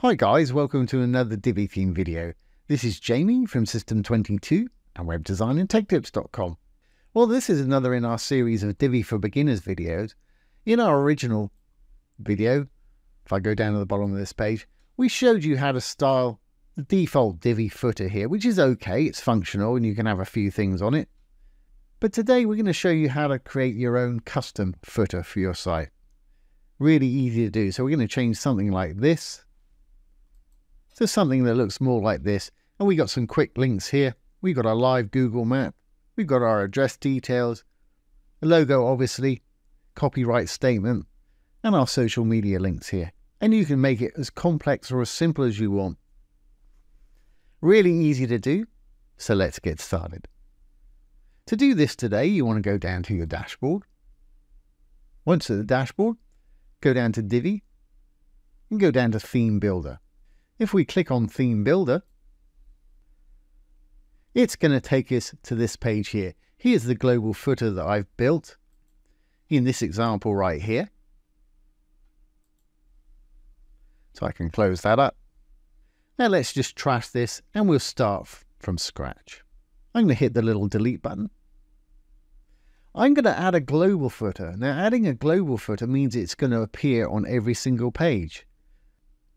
Hi guys, welcome to another Divi theme video. This is Jamie from System22 and webdesignandtechtips.com. Well, this is another in our series of Divi for Beginners videos. In our original video, if I go down to the bottom of this page, we showed you how to style the default Divi footer here, which is okay, it's functional and you can have a few things on it. But today we're going to show you how to create your own custom footer for your site. Really easy to do. So we're going to change something like this to something that looks more like this. And we got some quick links here. We've got our live Google map. We've got our address details, the logo obviously, copyright statement, and our social media links here. And you can make it as complex or as simple as you want. Really easy to do. So let's get started. To do this today, you want to go down to your dashboard. Once at the dashboard, go down to Divi and go down to Theme Builder. If we click on Theme Builder, it's going to take us to this page here. Here's the global footer that I've built in this example right here. So I can close that up. Now let's just trash this and we'll start from scratch. I'm going to hit the little delete button. I'm going to add a global footer. Now adding a global footer means it's going to appear on every single page.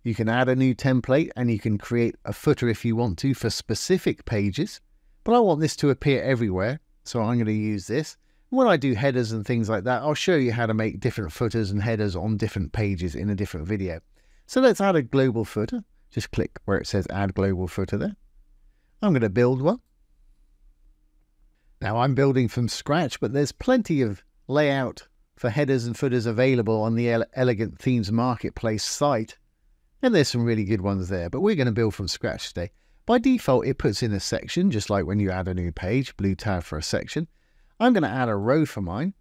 You can add a new template and you can create a footer if you want to for specific pages. But I want this to appear everywhere, so I'm going to use this. When I do headers and things like that, I'll show you how to make different footers and headers on different pages in a different video. So let's add a global footer. Just click where it says add global footer there. I'm going to build one. Now I'm building from scratch, but there's plenty of layout for headers and footers available on the Elegant Themes Marketplace site. And there's some really good ones there, but we're going to build from scratch today. By default, it puts in a section, just like when you add a new page, blue tab for a section. I'm going to add a row for mine.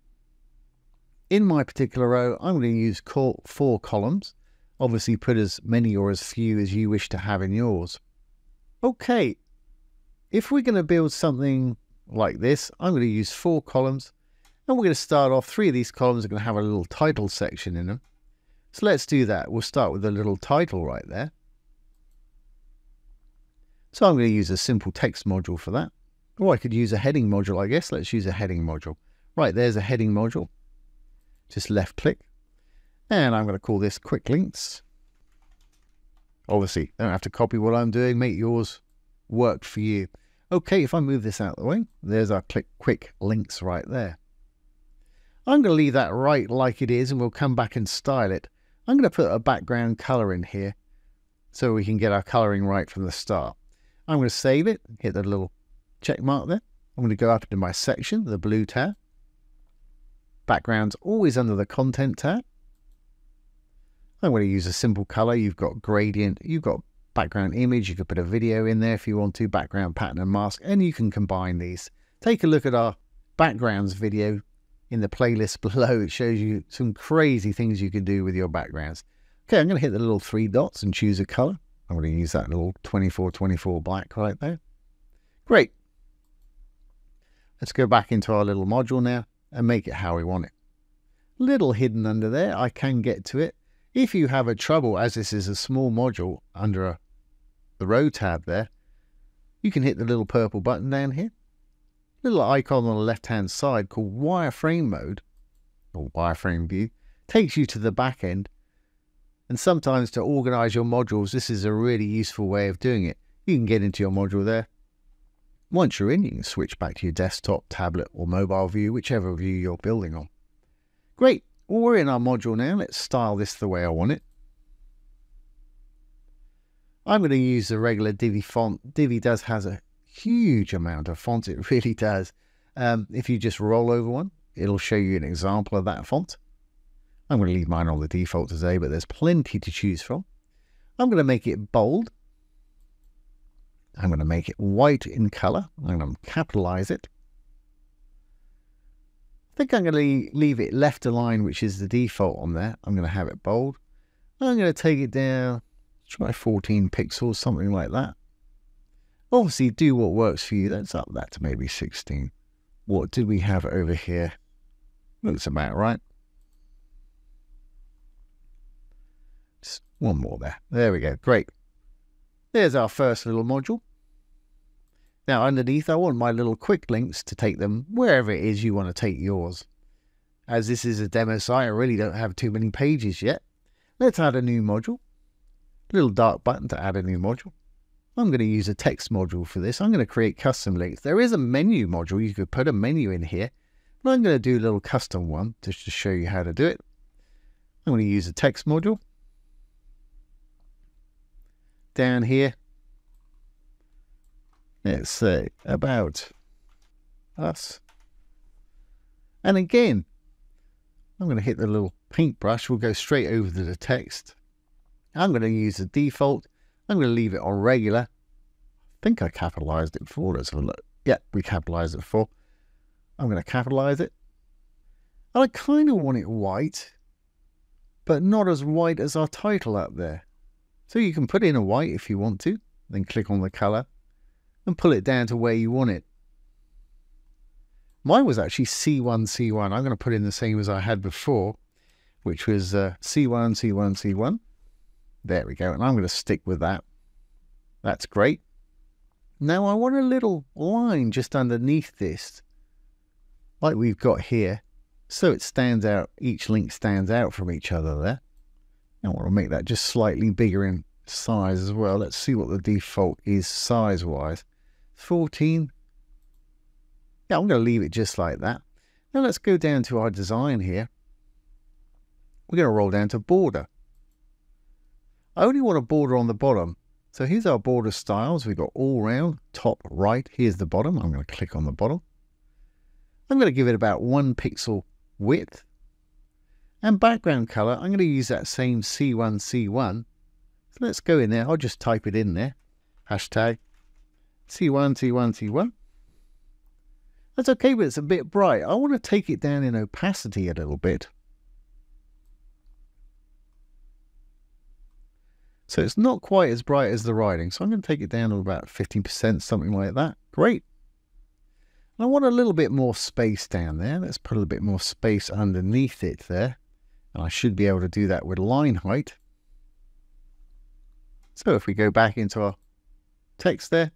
In my particular row, I'm going to use 4 columns. Obviously, put as many or as few as you wish to have in yours. Okay, if we're going to build something like this, I'm going to use 4 columns. And we're going to start off, 3 of these columns are going to have a little title section in them. So let's do that. We'll start with a little title right there. So I'm going to use a simple text module for that. Or I could use a heading module, I guess. Let's use a heading module. Right, there's a heading module. Just left click. And I'm going to call this quick links. Obviously, don't have to copy what I'm doing. Make yours work for you. Okay, if I move this out of the way, there's our quick links right there. I'm going to leave that right like it is and we'll come back and style it. I'm going to put a background color in here so we can get our coloring right from the start. I'm going to save it, hit the little check mark there. I'm going to go up into my section, the blue tab. Background's always under the content tab. I'm going to use a simple color. You've got gradient, you've got background image. You could put a video in there if you want to, background pattern and mask, and you can combine these. Take a look at our backgrounds video in the playlist below. It shows you some crazy things you can do with your backgrounds. Okay, I'm going to hit the little 3 dots and choose a color. I'm going to use that little 2424 black right there. Great. Let's go back into our little module now and make it how we want it. Little hidden under there. I can get to it. If you have a trouble, as this is a small module under the row tab there, you can hit the little purple button down here. Little icon on the left hand side called wireframe mode or wireframe view takes you to the back end, and sometimes to organize your modules this is a really useful way of doing it. You can get into your module there. Once you're in, you can switch back to your desktop, tablet or mobile view, whichever view you're building on. Great, well, we're in our module now. Let's style this the way I want it. I'm going to use the regular Divi font. Divi has a huge amount of fonts, it really does. If you just roll over one, it'll show you an example of that font. I'm going to leave mine on the default today, but there's plenty to choose from. I'm going to make it bold. I'm going to make it white in color. I'm going to capitalize it. I think I'm going to leave it left align, which is the default on there. I'm going to have it bold. I'm going to take it down, try 14 pixels, something like that. Obviously, do what works for you. Let's up that to maybe 16. What did we have over here? Looks about right. Just One more there. There we go. Great. There's our first little module. Now underneath, I want my little quick links to take them wherever it is you want to take yours. As this is a demo site, I really don't have too many pages yet. Let's add a new module. Little dark button to add a new module. I'm going to use a text module for this. I'm going to create custom links. There is a menu module. You could put a menu in here, but I'm going to do a little custom one just to show you how to do it. I'm going to use a text module. Down here, let's say about us. And again, I'm going to hit the little paintbrush. We'll go straight over to the text. I'm going to use the default. I'm going to leave it on regular. I think I capitalized it before. Let's have a look. Yeah, we capitalized it before. I'm going to capitalize it. And I kind of want it white, but not as white as our title up there. So you can put in a white if you want to, then click on the color and pull it down to where you want it. Mine was actually C1, C1. I'm going to put in the same as I had before, which was C1, C1, C1. There we go. And I'm going to stick with that. That's great. Now I want a little line just underneath this, like we've got here, so it stands out. Each link stands out from each other there. I want to make that just slightly bigger in size as well. Let's see what the default is size-wise. 14. Yeah, I'm going to leave it just like that. Now let's go down to our design here. We're going to roll down to border. I only want a border on the bottom. So here's our border styles. We've got all round, top, right. Here's the bottom. I'm going to click on the bottom. I'm going to give it about 1 pixel width. And background color, I'm going to use that same C1, C1. So let's go in there. I'll just type it in there. Hashtag C1, C1, C1. That's okay, but it's a bit bright. I want to take it down in opacity a little bit. So it's not quite as bright as the writing. So I'm going to take it down to about 15%, something like that. Great. And I want a little bit more space down there. Let's put a little bit more space underneath it there. And I should be able to do that with line height. So if we go back into our text there,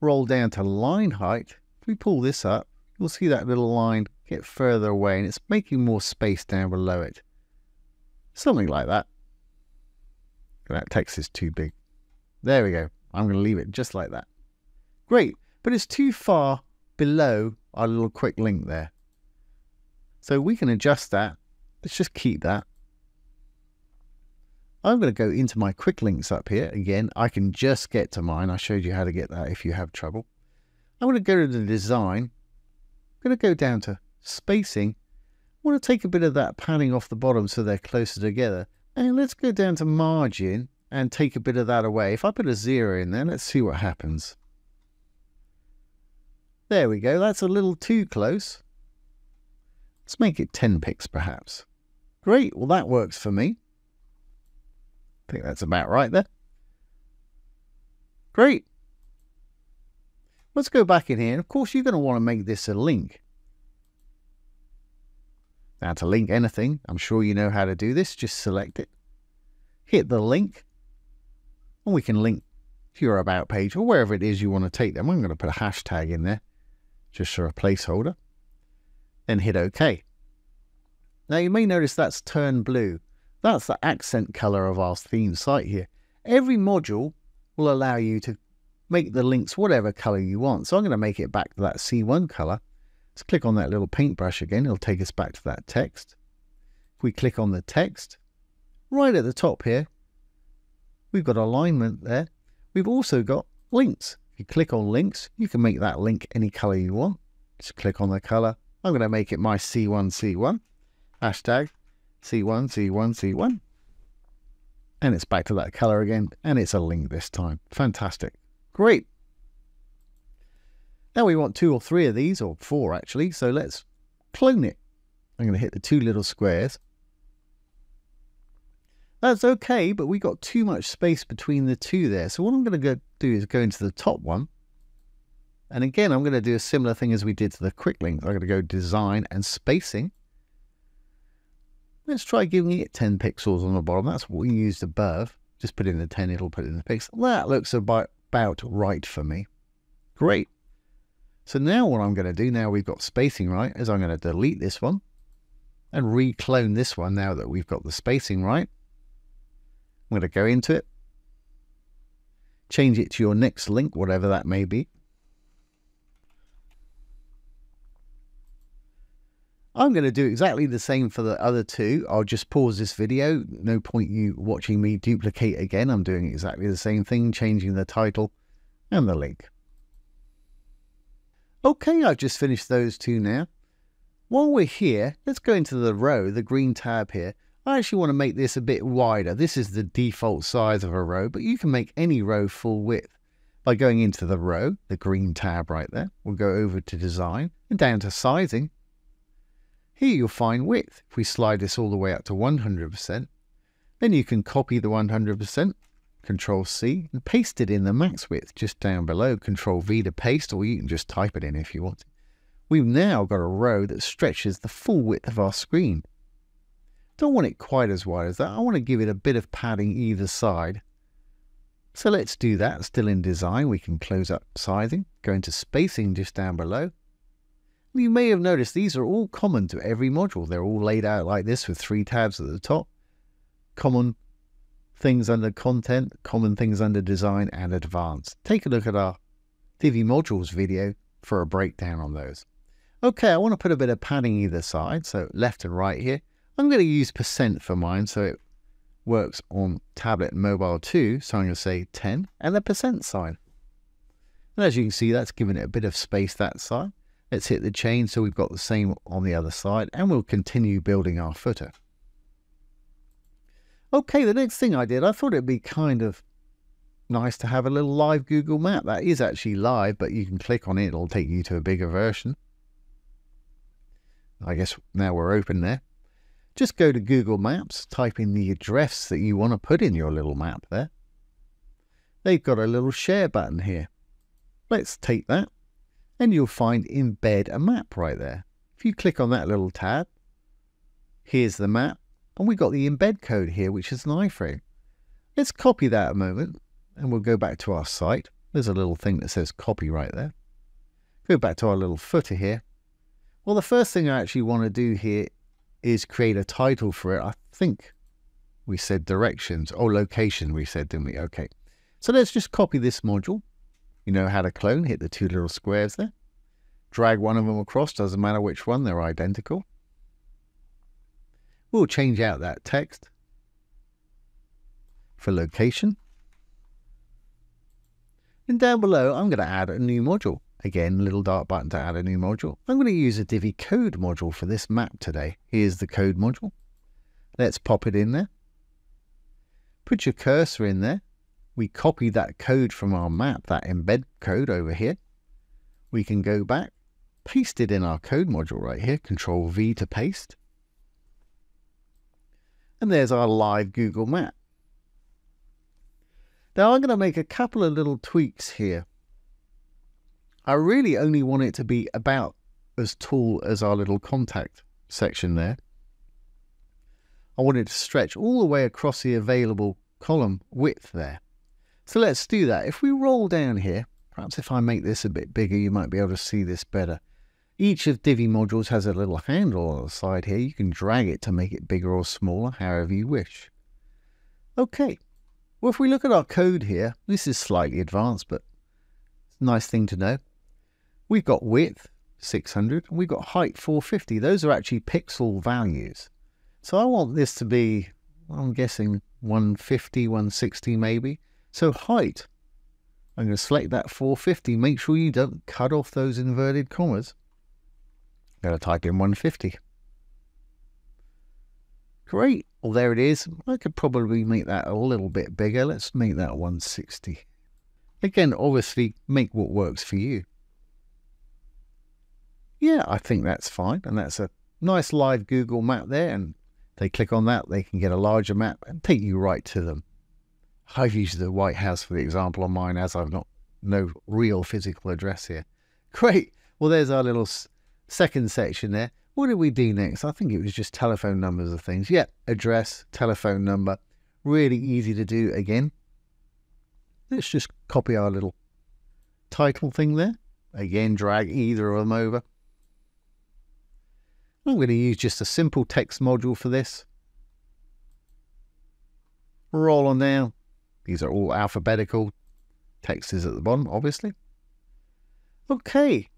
roll down to line height. If we pull this up, you'll see that little line get further away and it's making more space down below it. Something like that. That text is too big. There we go. I'm going to leave it just like that. Great, but it's too far below our little quick link there. So we can adjust that. Let's just keep that. I'm going to go into my quick links up here. Again, I can just get to mine. I showed you how to get that if you have trouble. I'm going to go to the design. I'm going to go down to spacing. I want to take a bit of that padding off the bottom so they're closer together. And let's go down to margin and take a bit of that away. If I put a 0 in there, let's see what happens. There we go. That's a little too close. Let's make it 10 pixels perhaps. Great. Well, that works for me. I think that's about right there. Great. Let's go back in here. Of course, you're going to want to make this a link. Now, to link anything, I'm sure you know how to do this. Just select it. Hit the link. And we can link to your about page or wherever it is you want to take them. I'm going to put a hashtag in there just for a placeholder. Then hit OK. Now, you may notice that's turned blue. That's the accent color of our theme site here. Every module will allow you to make the links whatever color you want. So I'm going to make it back to that C1 color. Let's click on that little paintbrush again. It'll take us back to that text. If we click on the text, right at the top here, we've got alignment there. We've also got links. If you click on links, you can make that link any color you want. Just click on the color. I'm going to make it my C1, C1. Hashtag C1, C1, C1. And it's back to that color again. And it's a link this time. Fantastic. Great. Now we want 2 or 3 of these, or 4 actually. So let's clone it. I'm going to hit the 2 little squares. That's okay, but we got too much space between the 2 there. So what I'm going to do is go into the top one. And again, I'm going to do a similar thing as we did to the quick links. I'm going to go design and spacing. Let's try giving it 10 pixels on the bottom. That's what we used above. Just put in the 10, it'll put in the pixel. That looks about right for me. Great. So now what I'm going to do, now we've got spacing right, is I'm going to delete this one and reclone this one now that we've got the spacing right. I'm going to go into it, change it to your next link, whatever that may be. I'm going to do exactly the same for the other two. I'll just pause this video. No point you watching me duplicate again. I'm doing exactly the same thing, changing the title and the link. Okay, I've just finished those two now. While we're here, let's go into the row, the green tab here. I actually want to make this a bit wider. This is the default size of a row, but you can make any row full width by going into the row, the green tab right there. We'll go over to design and down to sizing. Here you'll find width. If we slide this all the way up to 100%, then you can copy the 100%, Control C, and paste it in the max width just down below. Control V to paste, or you can just type it in if you want. We've now got a row that stretches the full width of our screen. Don't want it quite as wide as that. I want to give it a bit of padding either side. So let's do that. Still in design, we can close up sizing, go into spacing just down below. You may have noticed these are all common to every module. They're all laid out like this with 3 tabs at the top. Common things under content, common things under design and advanced. Take a look at our Divi modules video for a breakdown on those. Okay, I want to put a bit of padding either side, so left and right here. I'm going to use % for mine so it works on tablet and mobile too. So I'm going to say 10 and the % sign. And as you can see, that's giving it a bit of space that side. Let's hit the chain so we've got the same on the other side, and we'll continue building our footer. Okay, the next thing I did, I thought it'd be kind of nice to have a little live Google map. That is actually live, but you can click on it, it'll take you to a bigger version. I guess now we're open there. Just go to Google Maps, type in the address that you want to put in your little map there. They've got a little share button here. Let's take that, and you'll find embed a map right there. If you click on that little tab, here's the map. And we've got the embed code here, which is an iframe. Let's copy that a moment, and we'll go back to our site. There's a little thing that says copy right there. Go back to our little footer here. Well, the first thing I actually want to do here is create a title for it. I think we said directions, or location we said, didn't we? Okay. So let's just copy this module. You know how to clone. Hit the 2 little squares there. Drag one of them across. Doesn't matter which one. They're identical. We'll change out that text for location. And down below, I'm going to add a new module. Again, little dark button to add a new module. I'm going to use a Divi code module for this map today. Here's the code module. Let's pop it in there. Put your cursor in there. We copy that code from our map, that embed code over here. We can go back, paste it in our code module right here. Control V to paste. And there's our live Google map. Now I'm going to make a couple of little tweaks here. I really only want it to be about as tall as our little contact section there. I want it to stretch all the way across the available column width there. So let's do that. If we roll down here, perhaps if I make this a bit bigger, you might be able to see this better. Each of Divi modules has a little handle on the side here. You can drag it to make it bigger or smaller, however you wish. Okay, well, if we look at our code here, this is slightly advanced, but it's a nice thing to know. We've got width, 600, and we've got height, 450. Those are actually pixel values. So I want this to be, I'm guessing, 150, 160 maybe. So height, I'm going to select that 450. Make sure you don't cut off those inverted commas. I'm going to type in 150. Great. Well, there it is. I could probably make that a little bit bigger. Let's make that 160. Again, obviously, make what works for you. Yeah, I think that's fine. And that's a nice live Google map there. And they click on that, they can get a larger map and take you right to them. I've used the White House for the example on mine, as I've no real physical address here. Great. Well, there's our little second section there. What did we do next? I think it was just telephone numbers of things. Yeah, address, telephone number. Really easy to do again. Let's just copy our little title thing there. Again, drag either of them over. I'm going to use just a simple text module for this. Roll on down. These are all alphabetical. Text is at the bottom, obviously. Okay.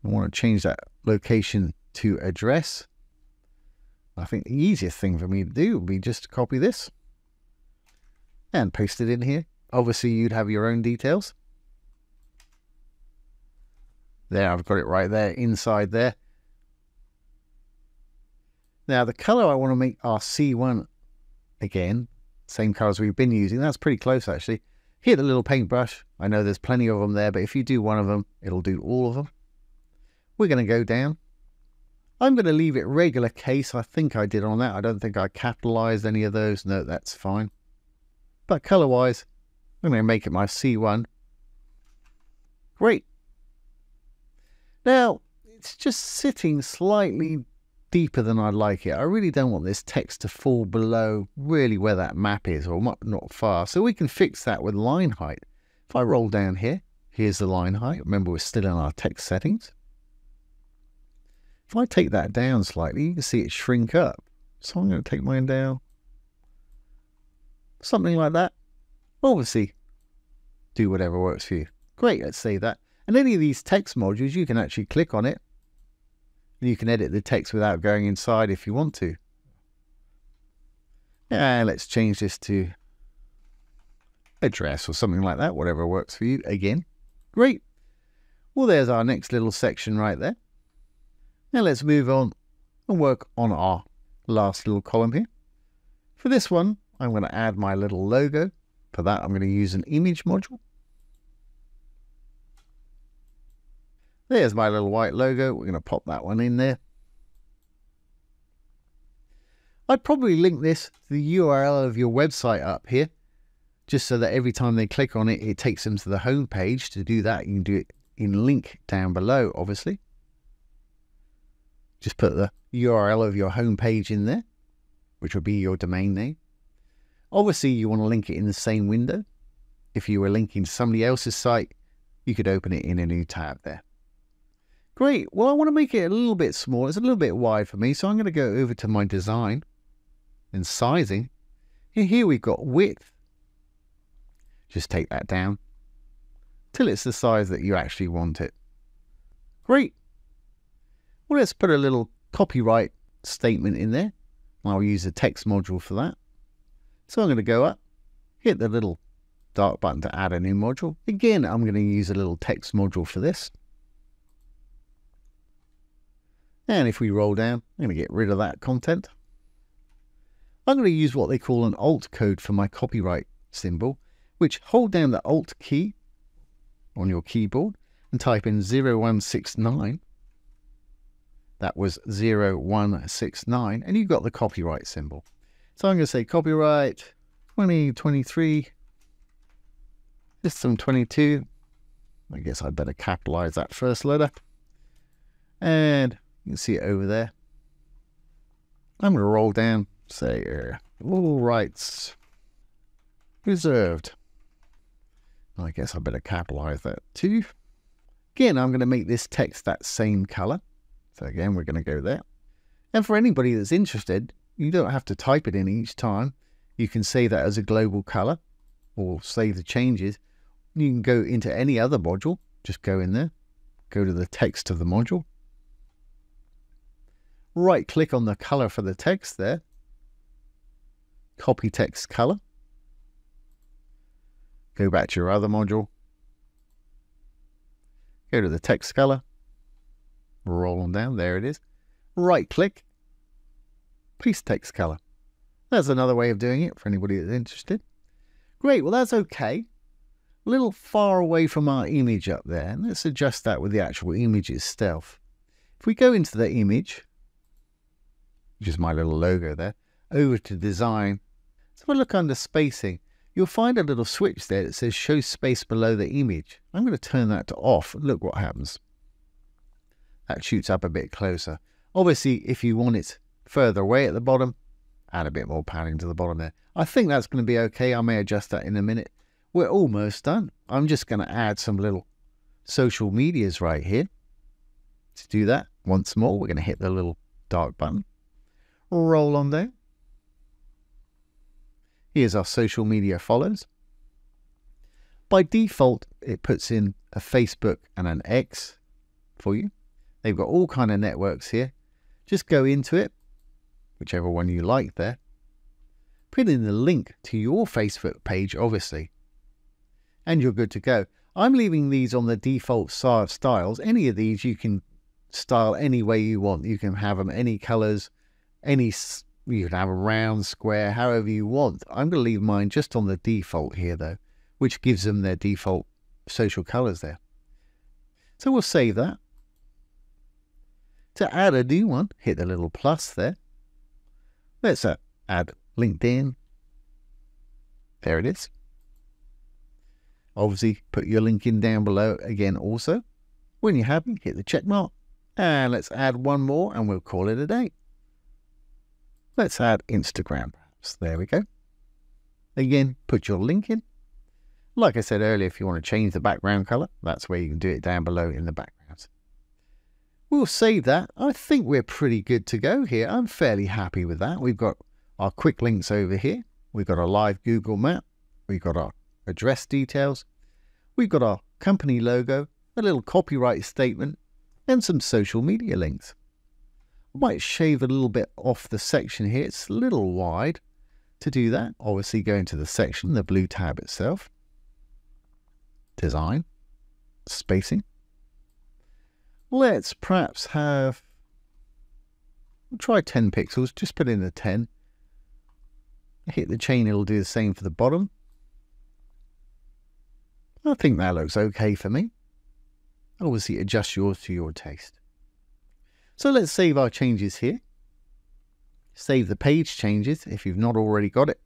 I want to change that location to address. I think the easiest thing for me to do would be just to copy this and paste it in here. Obviously, you'd have your own details. There, I've got it right there, inside there. Now, the color I want to make our C1 again, same colors we've been using. That's pretty close, actually. Hit the little paintbrush. I know there's plenty of them there, but if you do one of them, it'll do all of them. We're going to go down. I'm going to leave it regular case. I think I did on that. I don't think I capitalized any of those. No, that's fine. But color-wise, I'm going to make it my C1. Great. Now, it's just sitting slightly deeper than I'd like it. I really don't want this text to fall below really where that map is, or not far. So we can fix that with line height. If I roll down here, here's the line height. Remember, we're still in our text settings. If I take that down slightly, you can see it shrink up. So I'm going to take mine down. Something like that. Obviously, do whatever works for you. Great, let's save that. And any of these text modules, you can actually click on it. And you can edit the text without going inside if you want to. And let's change this to address or something like that, whatever works for you. Again, great. Well, there's our next little section right there. Now let's move on and work on our last little column here. For this one, I'm going to add my little logo. For that, I'm going to use an image module. There's my little white logo. We're going to pop that one in there. I'd probably link this to the URL of your website up here, just so that every time they click on it, it takes them to the home page. To do that, you can do it in link down below, obviously. Just put the URL of your home page in there, which would be your domain name. Obviously, you want to link it in the same window. If you were linking to somebody else's site, you could open it in a new tab there. Great. Well, I want to make it a little bit small. It's a little bit wide for me, so I'm going to go over to my design and sizing. And here we've got width. Just take that down till it's the size that you actually want it. Great. Well, let's put a little copyright statement in there. I'll use a text module for that. So I'm going to go up, hit the little dark button to add a new module. Again, I'm going to use a little text module for this. And if we roll down, I'm going to get rid of that content. I'm going to use what they call an Alt code for my copyright symbol, which hold down the Alt key on your keyboard and type in 0169. That was 0169, and you've got the copyright symbol. So I'm going to say copyright 2023 system 22. I guess I'd better capitalize that first letter. And you can see it over there. I'm going to roll down, say all rights reserved. I guess I better capitalize that too. Again, I'm going to make this text that same color. So again, we're going to go there. And for anybody that's interested, you don't have to type it in each time. You can save that as a global color or save the changes. You can go into any other module. Just go in there. Go to the text of the module. Right click on the color for the text there. Copy text color. Go back to your other module. Go to the text color. Roll on down. There it is. Right click. Paste text color. That's another way of doing it for anybody that's interested. Great. Well, that's okay. A little far away from our image up there. And let's adjust that with the actual image itself. If we go into the image, which is my little logo there, over to design. So if I look under spacing, you'll find a little switch there that says show space below the image. I'm going to turn that to off. Look what happens. That shoots up a bit closer. Obviously, if you want it further away at the bottom, add a bit more padding to the bottom there. I think that's going to be okay. I may adjust that in a minute. We're almost done. I'm just going to add some little social medias right here. To do that, once more, we're going to hit the little dark button. Roll on down. Here's our social media follows. By default, it puts in a Facebook and an X for you. They've got all kind of networks here. Just go into it, whichever one you like there. Put in the link to your Facebook page, obviously. And you're good to go. I'm leaving these on the default styles. Any of these you can style any way you want. You can have them any colors, you can have a round, square, however you want. I'm going to leave mine just on the default here though, which gives them their default social colors there. So we'll save that. To add a new one, hit the little plus there. Let's add LinkedIn. There it is. Obviously, put your link in down below again also. When you're happy, hit the check mark. And let's add one more and we'll call it a day. Let's add Instagram perhaps. There we go. Again, put your link in. Like I said earlier, if you want to change the background color, that's where you can do it down below in the background. We'll save that. I think we're pretty good to go here. I'm fairly happy with that. We've got our quick links over here. We've got a live Google map. We've got our address details. We've got our company logo, a little copyright statement, and some social media links. I might shave a little bit off the section here. It's a little wide. To do that, obviously go into the section, the blue tab itself. Design. Spacing. Let's perhaps have, we'll try 10 pixels, just put in a 10. Hit the chain, it'll do the same for the bottom. I think that looks okay for me. Obviously adjust yours to your taste. So let's save our changes here. Save the page changes if you've not already got it.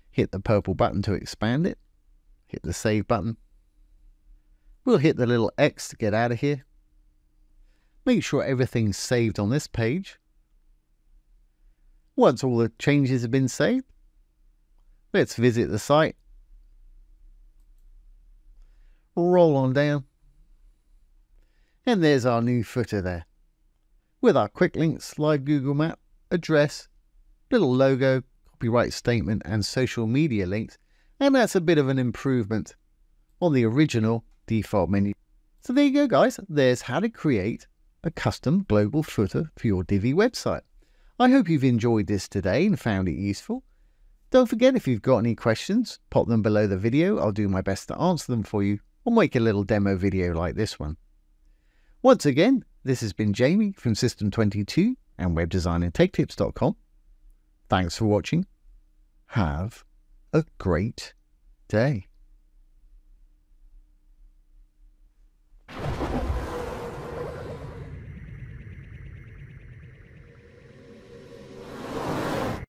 Hit the purple button to expand it. Hit the save button. We'll hit the little X to get out of here. Make sure everything's saved on this page. Once all the changes have been saved, let's visit the site. Roll on down. And there's our new footer there. With our quick links, live Google map, address, little logo, copyright statement and social media links. And that's a bit of an improvement on the original default menu. So there you go guys. There's how to create a custom global footer for your Divi website. I hope you've enjoyed this today and found it useful. Don't forget, if you've got any questions, pop them below the video. I'll do my best to answer them for you or make a little demo video like this one. Once again, this has been Jamie from System22 and webdesignandtechtips.com. Thanks for watching. Have a great day.